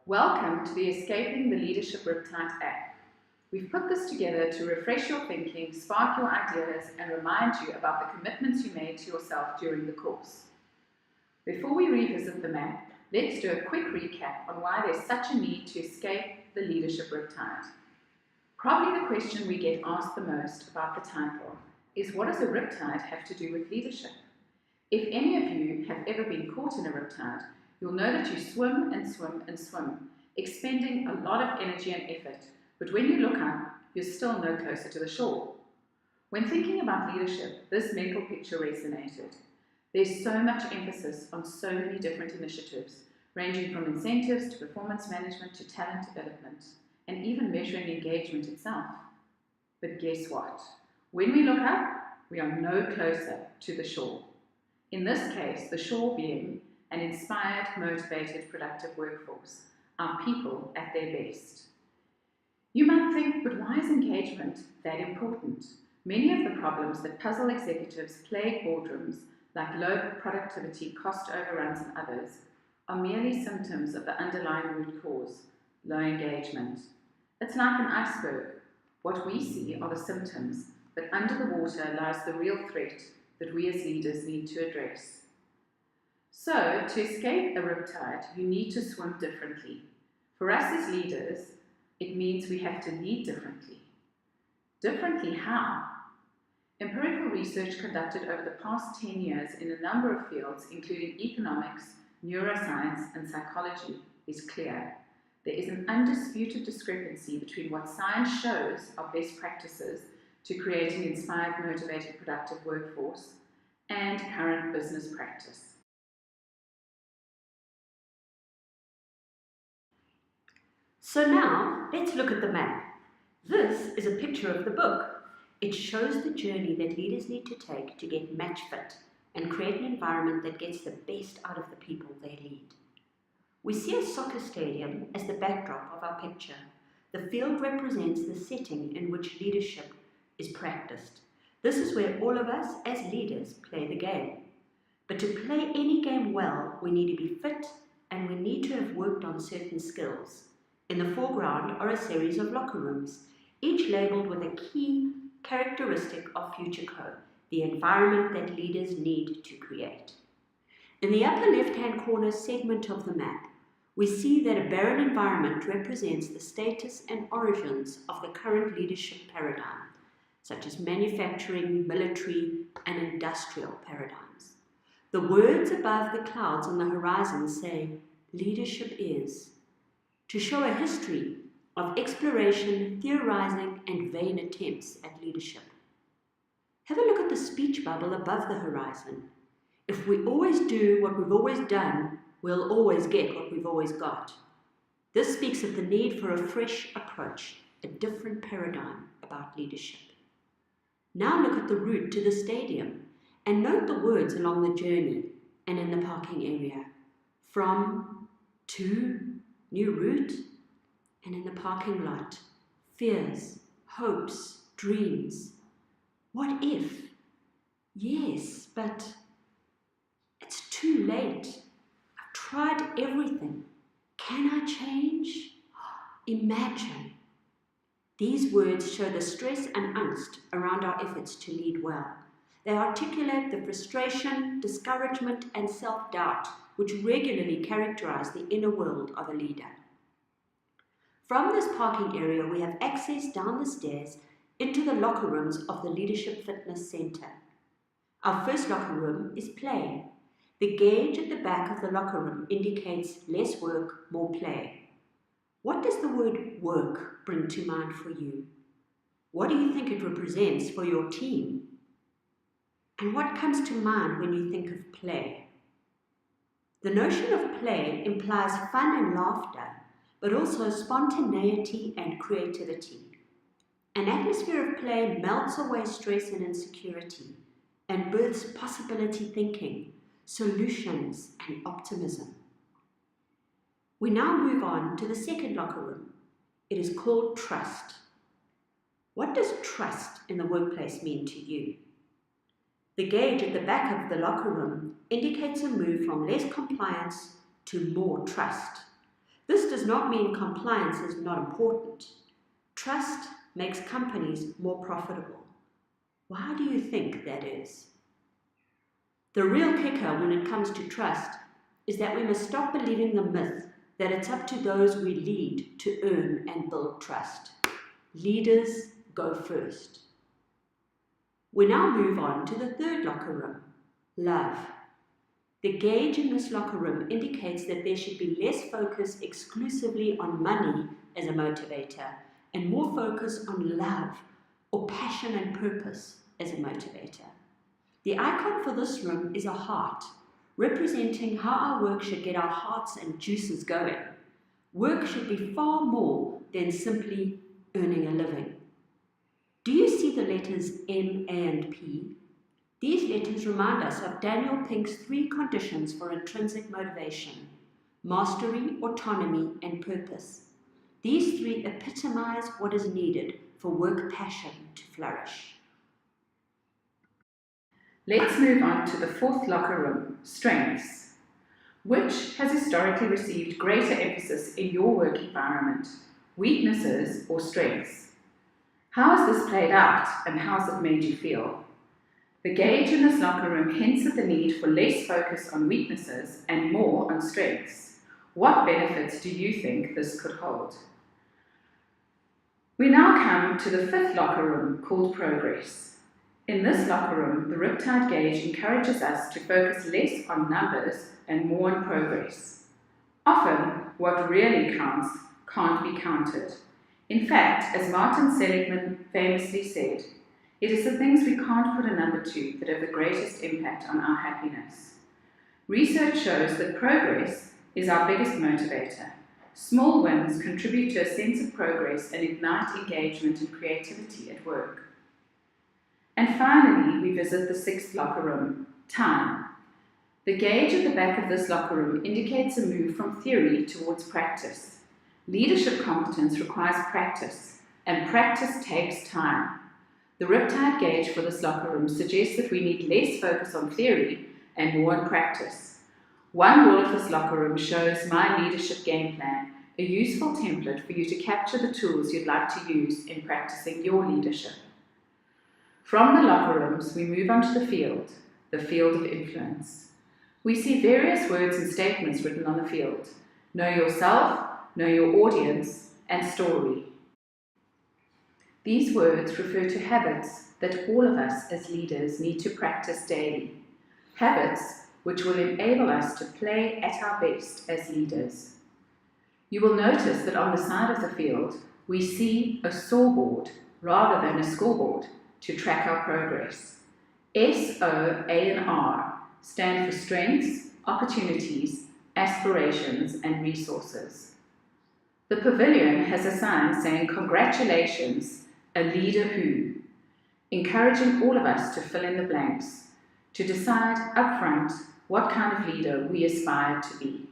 Welcome to the Escaping the Leadership Riptide app. We've put this together to refresh your thinking, spark your ideas, and remind you about the commitments you made to yourself during the course. Before we revisit the map, let's do a quick recap on why there's such a need to escape the leadership riptide. Probably the question we get asked the most about the title is, what does a riptide have to do with leadership? If any of you have ever been caught in a riptide, you'll know that you swim and swim and swim, expending a lot of energy and effort, but when you look up, you're still no closer to the shore. When thinking about leadership, this mental picture resonated. There's so much emphasis on so many different initiatives, ranging from incentives to performance management to talent development, and even measuring engagement itself. But guess what? When we look up, we are no closer to the shore. In this case, the shore being an inspired, motivated, productive workforce, our people at their best. You might think, but why is engagement that important? Many of the problems that puzzle executives, plague boardrooms, like low productivity, cost overruns, and others, are merely symptoms of the underlying root cause, low engagement. It's like an iceberg. What we see are the symptoms, but under the water lies the real threat that we as leaders need to address. So, to escape a riptide, you need to swim differently. For us as leaders, it means we have to lead differently. Differently how? Empirical research conducted over the past 10 years in a number of fields, including economics, neuroscience, and psychology, is clear. There is an undisputed discrepancy between what science shows are best practices to create an inspired, motivated, productive workforce and current business practice. So now, let's look at the map. This is a picture of the book. It shows the journey that leaders need to take to get match fit and create an environment that gets the best out of the people they lead. We see a soccer stadium as the backdrop of our picture. The field represents the setting in which leadership is practiced. This is where all of us as leaders play the game. But to play any game well, we need to be fit and we need to have worked on certain skills. In the foreground are a series of locker rooms, each labelled with a key characteristic of FutureCo, the environment that leaders need to create. In the upper left-hand corner segment of the map, we see that a barren environment represents the status and origins of the current leadership paradigm, such as manufacturing, military, and industrial paradigms. The words above the clouds on the horizon say, "Leadership is," to show a history of exploration, theorizing, and vain attempts at leadership. Have a look at the speech bubble above the horizon. If we always do what we've always done, we'll always get what we've always got. This speaks of the need for a fresh approach, a different paradigm about leadership. Now look at the route to the stadium and note the words along the journey and in the parking area. From, to, new route, and in the parking lot, fears, hopes, dreams. What if? Yes, but it's too late. I've tried everything. Can I change? Imagine. These words show the stress and angst around our efforts to lead well. They articulate the frustration, discouragement, and self-doubt which regularly characterize the inner world of a leader. From this parking area, we have access down the stairs into the locker rooms of the Leadership Fitness Center. Our first locker room is play. The gauge at the back of the locker room indicates less work, more play. What does the word work bring to mind for you? What do you think it represents for your team? And what comes to mind when you think of play? The notion of play implies fun and laughter, but also spontaneity and creativity. An atmosphere of play melts away stress and insecurity and births possibility thinking, solutions, and optimism. We now move on to the second locker room. It is called trust. What does trust in the workplace mean to you? The gauge at the back of the locker room indicates a move from less compliance to more trust. This does not mean compliance is not important. Trust makes companies more profitable. Why do you think that is? The real kicker when it comes to trust is that we must stop believing the myth that it's up to those we lead to earn and build trust. Leaders go first. We now move on to the third locker room, love. The gauge in this locker room indicates that there should be less focus exclusively on money as a motivator and more focus on love or passion and purpose as a motivator. The icon for this room is a heart, representing how our work should get our hearts and juices going. Work should be far more than simply earning a living. Do you see the letters M, A, and P? These letters remind us of Daniel Pink's 3 conditions for intrinsic motivation: mastery, autonomy, and purpose. These 3 epitomize what is needed for work passion to flourish. Let's move on to the fourth locker room, strengths. Which has historically received greater emphasis in your work environment, weaknesses or strengths? How has this played out and how has it made you feel? The gauge in this locker room hints at the need for less focus on weaknesses and more on strengths. What benefits do you think this could hold? We now come to the fifth locker room called progress. In this locker room, the Riptide gauge encourages us to focus less on numbers and more on progress. Often, what really counts can't be counted. In fact, as Martin Seligman famously said, it is the things we can't put a number to that have the greatest impact on our happiness. Research shows that progress is our biggest motivator. Small wins contribute to a sense of progress and ignite engagement and creativity at work. And finally, we visit the sixth locker room, time. The gauge at the back of this locker room indicates a move from theory towards practice. Leadership competence requires practice, and practice takes time. The Riptide gauge for this locker room suggests that we need less focus on theory and more on practice. One wall of this locker room shows my leadership game plan, a useful template for you to capture the tools you'd like to use in practicing your leadership. From the locker rooms, we move on to the field of influence. We see various words and statements written on the field: know yourself, know your audience, and story. These words refer to habits that all of us as leaders need to practice daily. Habits which will enable us to play at our best as leaders. You will notice that on the side of the field, we see a scoreboard rather than a scoreboard to track our progress. S, O, A, and R stand for strengths, opportunities, aspirations, and resources. The pavilion has a sign saying, "Congratulations, a leader who," encouraging all of us to fill in the blanks, to decide upfront what kind of leader we aspire to be.